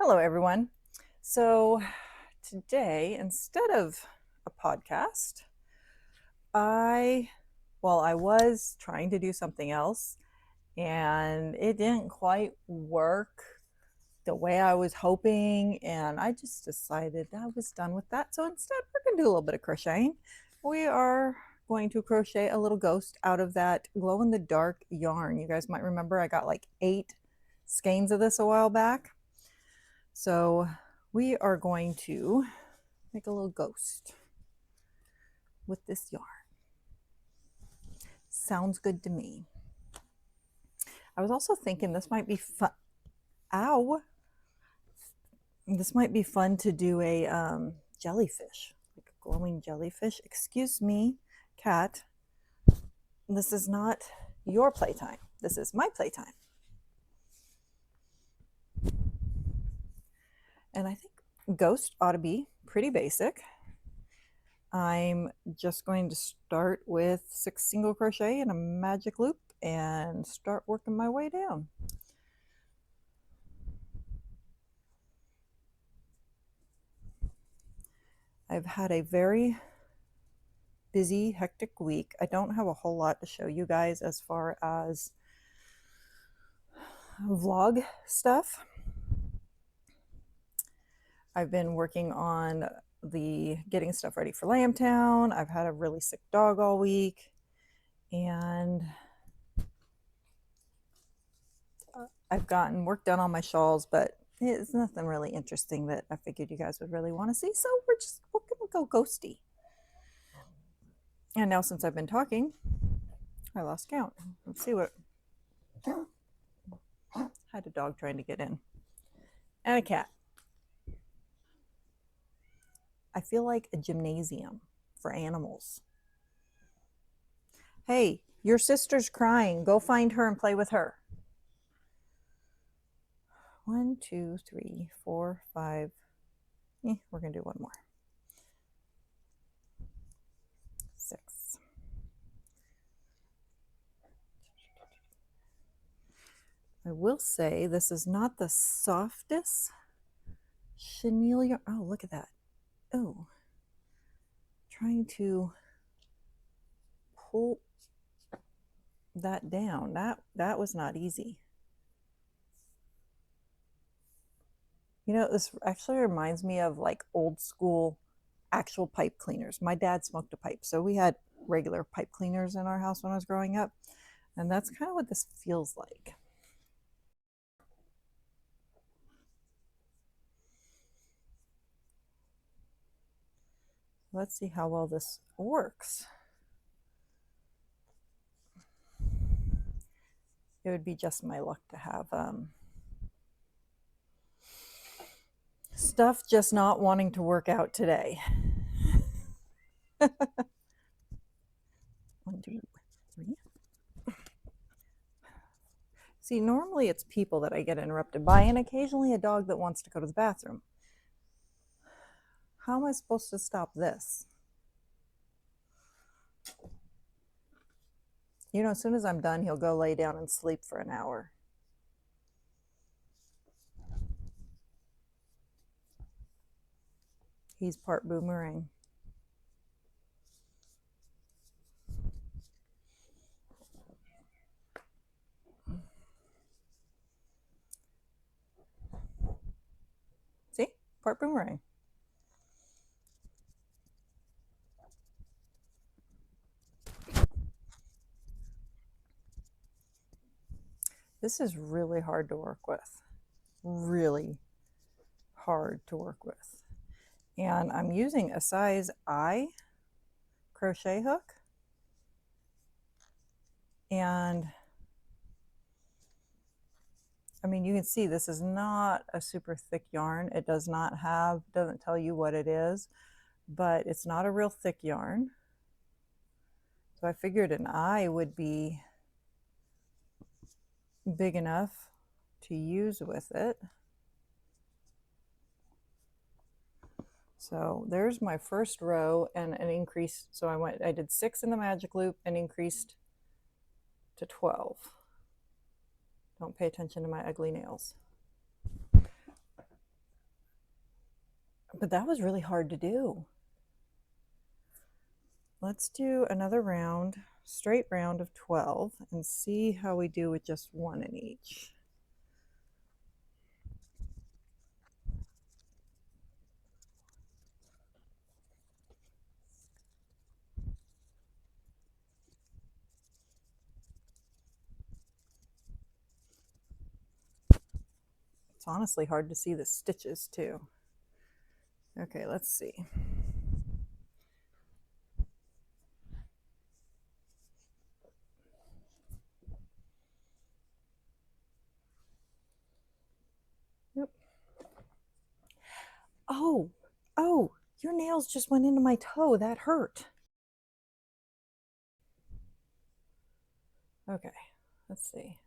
Hello, everyone. So today, instead of a podcast, I, I was trying to do something else and it didn't quite work the way I was hoping. And I just decided I was done with that. So instead, we're going to do a little bit of crocheting. We are going to crochet a little ghost out of that glow in the dark yarn. You guys might remember I got like 8 skeins of this a while back. So we are going to make a little ghost with this yarn. Sounds good to me. I was also thinking this might be fun. Ow! This might be fun to do a jellyfish, like a glowing jellyfish. Excuse me, cat. This is not your playtime. This is my playtime. And I think ghost ought to be pretty basic. I'm just going to start with 6 single crochet and a magic loop and start working my way down. I've had a very busy, hectic week. I don't have a whole lot to show you guys as far as vlog stuff. I've been working on the getting stuff ready for Lambtown. I've had a really sick dog all week, and I've gotten work done on my shawls, but it's nothing really interesting that I figured you guys would really want to see. So we're gonna go ghosty. And now since I've been talking, I lost count. Let's see what. Had a dog trying to get in, and a cat. I feel like a gymnasium for animals. Hey, your sister's crying. Go find her and play with her. 1, 2, 3, 4, 5. We're going to do one more. 6. I will say this is not the softest chenille yarn. Oh, look at that. Oh, trying to pull that down. That was not easy. You know, this actually reminds me of like old school actual pipe cleaners. My dad smoked a pipe, so we had regular pipe cleaners in our house when I was growing up, and that's kind of what this feels like. Let's see how well this works. It would be just my luck to have stuff just not wanting to work out today. 1, 2, 3. See, normally it's people that I get interrupted by, and occasionally a dog that wants to go to the bathroom. How am I supposed to stop this? You know, as soon as I'm done, he'll go lay down and sleep for an hour. He's part boomerang. See? Part boomerang. This is really hard to work with. Really hard to work with. And I'm using a size I crochet hook. And I mean, you can see this is not a super thick yarn. It doesn't tell you what it is, but it's not a real thick yarn. So I figured an I would be big enough to use with it. So there's my first row and an increase. So I did 6 in the magic loop and increased to 12. Don't pay attention to my ugly nails. But that was really hard to do. Let's do another round, straight round of 12, and see how we do with just one in each. It's honestly hard to see the stitches too. Okay, let's see. Yep. Oh, your nails just went into my toe. That hurt. Okay, let's see.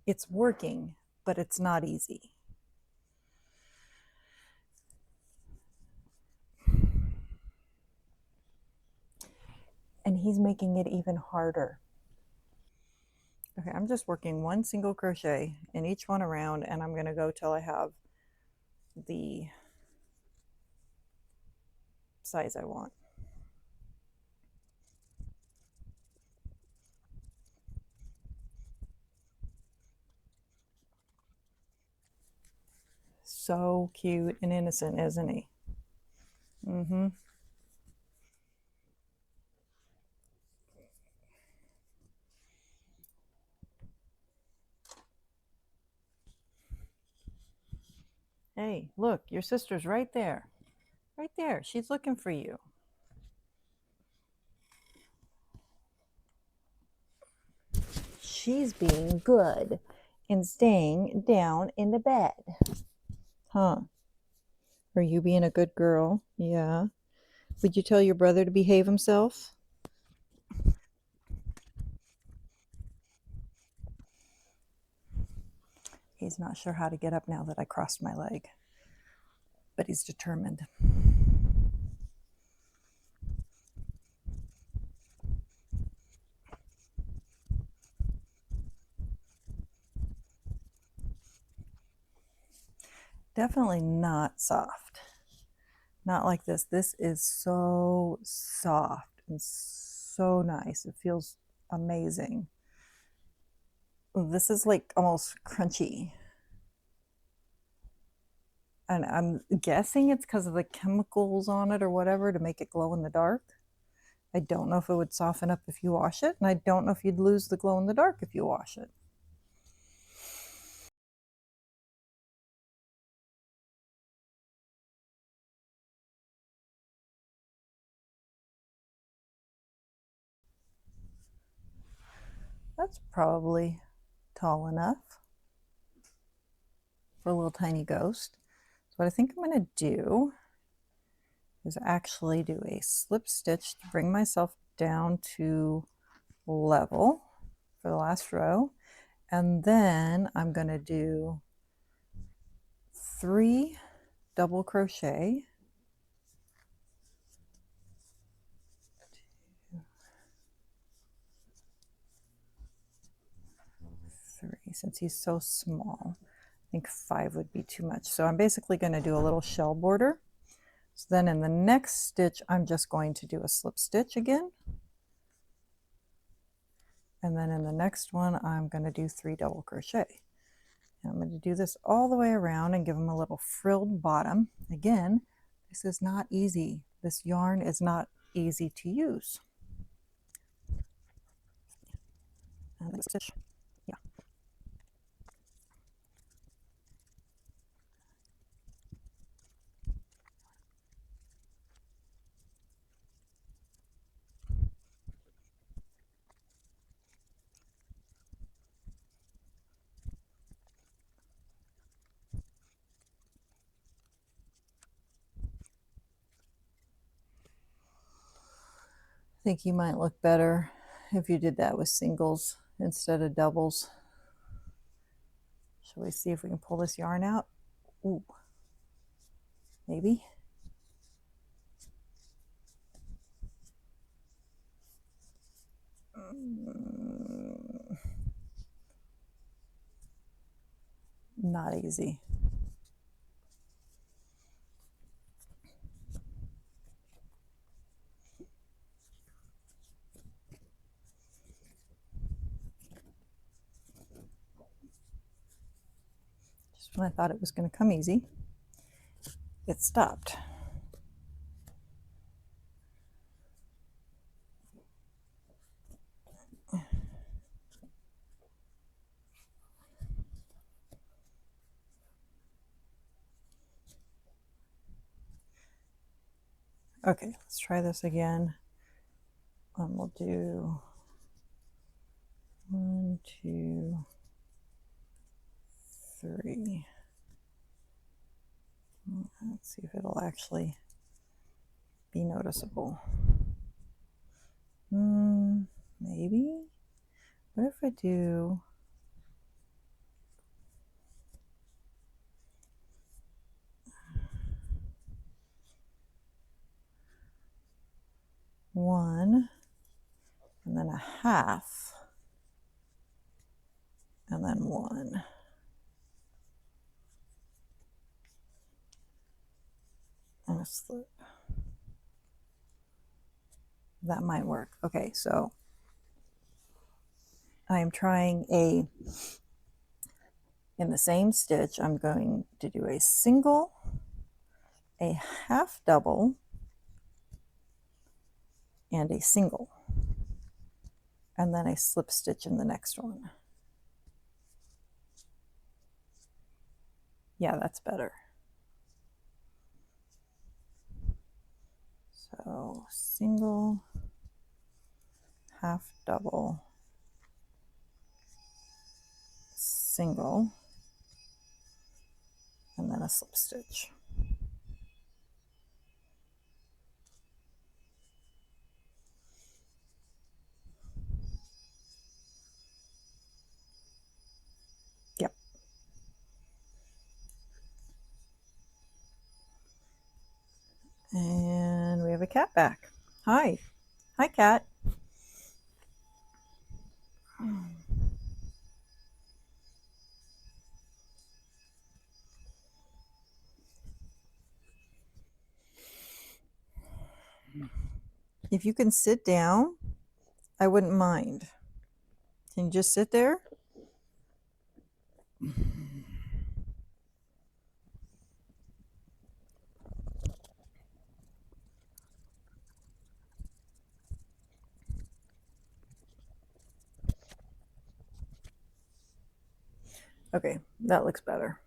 It's working, but it's not easy. And he's making it even harder. Okay, I'm just working one single crochet in each one around, and I'm going to go till I have the size I want. So cute and innocent, isn't he? Mm-hmm. Hey, look, your sister's right there. Right there. She's looking for you. She's being good and staying down in the bed. Huh? Are you being a good girl? Yeah. Would you tell your brother to behave himself? He's not sure how to get up now that I crossed my leg, but he's determined. Definitely not soft. Not like this. This is so soft and so nice. It feels amazing. This is like almost crunchy. And I'm guessing it's because of the chemicals on it or whatever to make it glow in the dark. I don't know if it would soften up if you wash it, and I don't know if you'd lose the glow in the dark if you wash it. That's probably tall enough for a little tiny ghost. So what I think I'm going to do is actually do a slip stitch to bring myself down to level for the last row. And then I'm going to do 3 double crochet, 3, since he's so small. I think 5 would be too much. So I'm basically going to do a little shell border. So then in the next stitch, I'm just going to do a slip stitch again. And then in the next one, I'm going to do 3 double crochet. And I'm going to do this all the way around and give them a little frilled bottom. Again, this is not easy. This yarn is not easy to use. And stitch. Yeah. I think you might look better if you did that with singles instead of doubles. Shall we see if we can pull this yarn out? Ooh, maybe. Not easy. Just when I thought it was going to come easy, it stopped. Okay, let's try this again. And we'll do 1, 2, 3. Let's see if it'll actually be noticeable. Maybe. What if I do one and then a half and then 1 and a slip? That might work. Okay, so I am trying in the same stitch, I'm going to do a single, a half double, and a single, and then a slip stitch in the next one. Yeah, that's better. So single, half double, single, and then a slip stitch. Yep. And we have a cat back. Hi. Hi, cat. If you can sit down, I wouldn't mind. Can you just sit there? Okay, that looks better.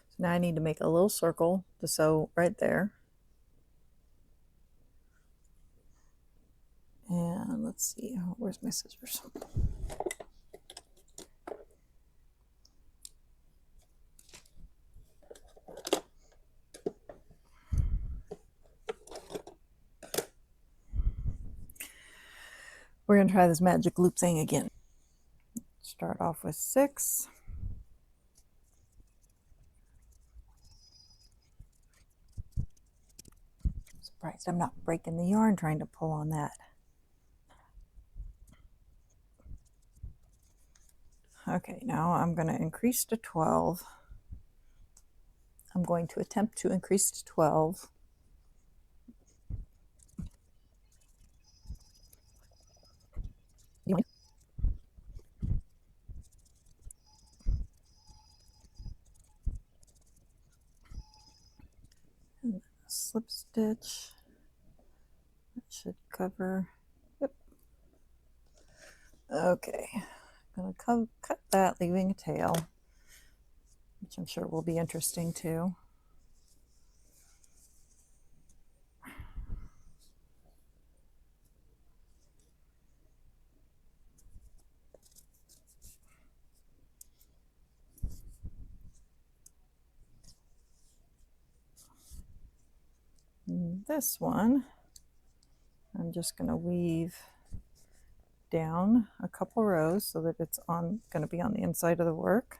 So now I need to make a little circle to sew right there. And let's see, where's my scissors? We're going to try this magic loop thing again. Start off with 6. Surprised I'm not breaking the yarn trying to pull on that. Okay, now I'm going to increase to 12. I'm going to attempt to increase to 12. And a slip stitch. That should cover. Yep. Okay, I'm going to cut that, leaving a tail, which I'm sure will be interesting too. And this one, I'm just going to weave down a couple rows so that it's going to be on the inside of the work.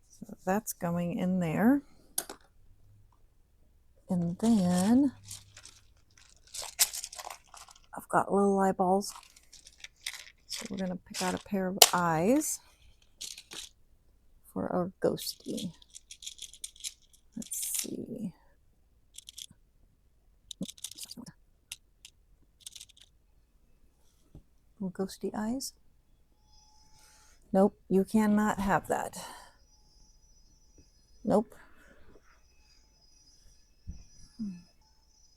So that's going in there. And then I've got little eyeballs. So we're going to pick out a pair of eyes for our ghosty. Let's see. Little ghosty eyes. Nope, you cannot have that. Nope.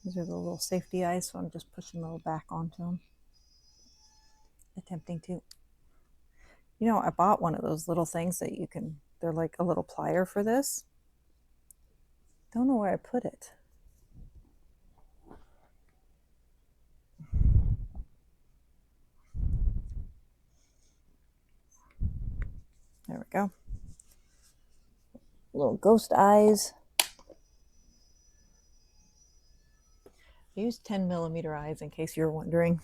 These are the little safety eyes, so I'm just pushing a little back onto them. Attempting to. You know, I bought one of those little things that you can, they're like a little plier for this. Don't know where I put it. There we go. Little ghost eyes. I use 10mm eyes in case you're wondering.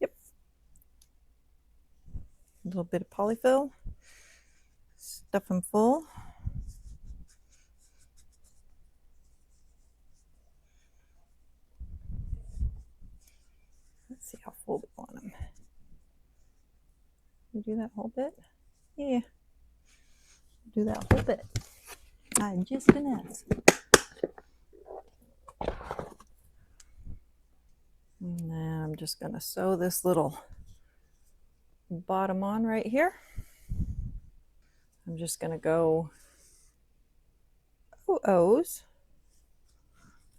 Yep. A little bit of polyfill. Stuff them full. Let's see how full we want them. You do that whole bit? Yeah. Do that whole bit. I'm just an ass. And then I'm just going to sew this little bottom on right here. I'm just going to go O's.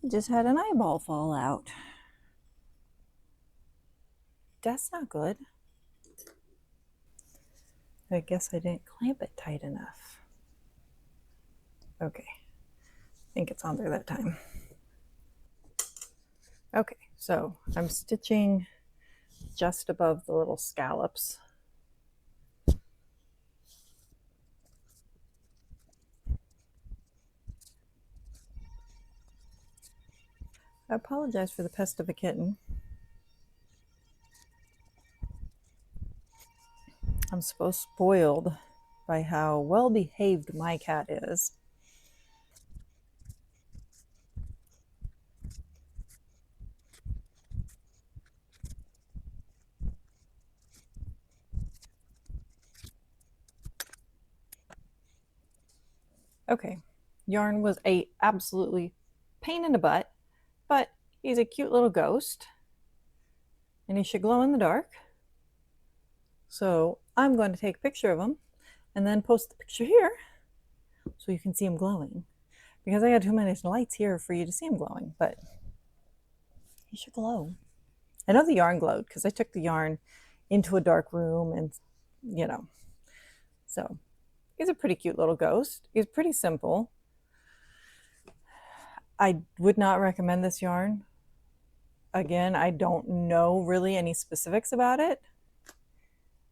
Just had an eyeball fall out. That's not good. I guess I didn't clamp it tight enough. Okay, I think it's on there that time. Okay, so I'm stitching just above the little scallops. I apologize for the pest of a kitten. I'm so spoiled by how well behaved my cat is. Okay, yarn was a absolutely pain in the butt, but he's a cute little ghost and he should glow in the dark. So I'm going to take a picture of him and then post the picture here so you can see him glowing, because I got too many lights here for you to see him glowing, but he should glow. I know the yarn glowed because I took the yarn into a dark room and, you know, so he's a pretty cute little ghost. He's pretty simple. I would not recommend this yarn. Again, I don't know really any specifics about it.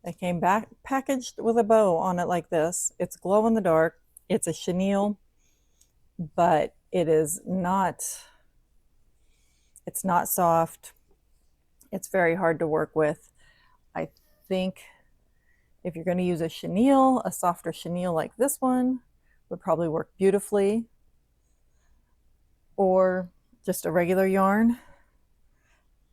It came back packaged with a bow on it like this. It's glow in the dark. It's a chenille, but it's not soft. It's very hard to work with. I think if you're going to use a chenille, a softer chenille like this one would probably work beautifully, or just a regular yarn.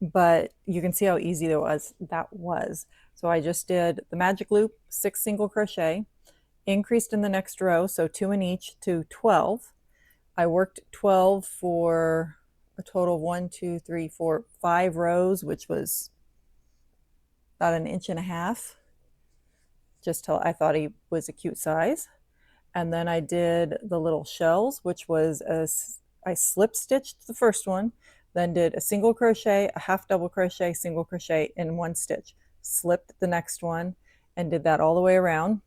But you can see how easy that was. So I just did the magic loop, 6 single crochet, increased in the next row, so 2 in each to 12. I worked 12 for a total of 1, 2, 3, 4, 5 rows, which was about 1.5 inches, just till I thought he was a cute size. And then I did the little shells, which was I slip stitched the first one, then did a single crochet, a half double crochet, single crochet in 1 stitch, slipped the next one and did that all the way around,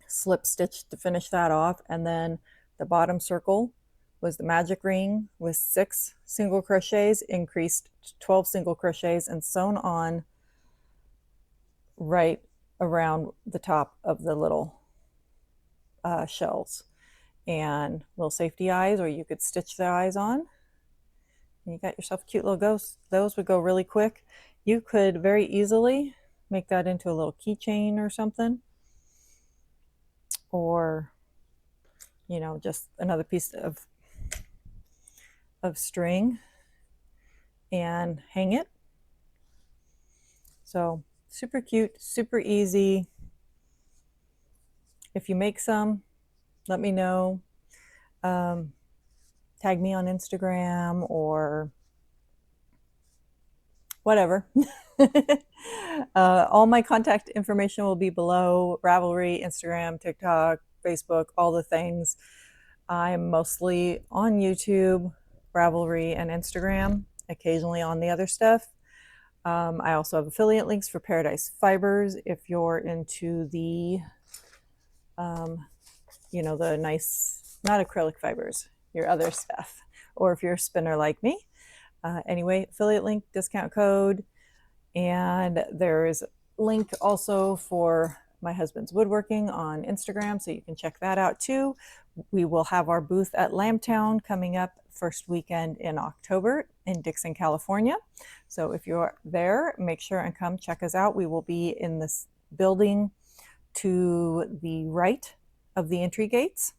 slip stitched to finish that off. And then the bottom circle was the magic ring with 6 single crochets, increased to 12 single crochets and sewn on right around the top of the little shells, and little safety eyes, or you could stitch the eyes on. and you got yourself a cute little ghost. Those would go really quick. You could very easily make that into a little keychain or something, or just another piece of string and hang it. So super cute, super easy. If you make some, let me know. Tag me on Instagram or whatever. All my contact information will be below. Ravelry, Instagram, TikTok, Facebook, all the things. I'm mostly on YouTube, Ravelry, and Instagram, occasionally on the other stuff. I also have affiliate links for Paradise Fibers if you're into the, the nice, not acrylic fibers, your other stuff, or if you're a spinner like me. Anyway, affiliate link, discount code, and there's link also for my husband's woodworking on Instagram, so you can check that out too. We will have our booth at Lambtown coming up first weekend in October in Dixon, California. So if you're there, make sure and come check us out. We will be in this building to the right of the entry gates.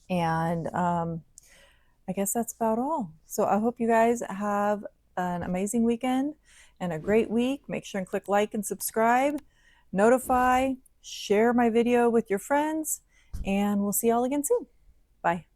And I guess that's about all. So I hope you guys have an amazing weekend and a great week. Make sure and click like and subscribe, notify, share my video with your friends, and we'll see y'all again soon. Bye.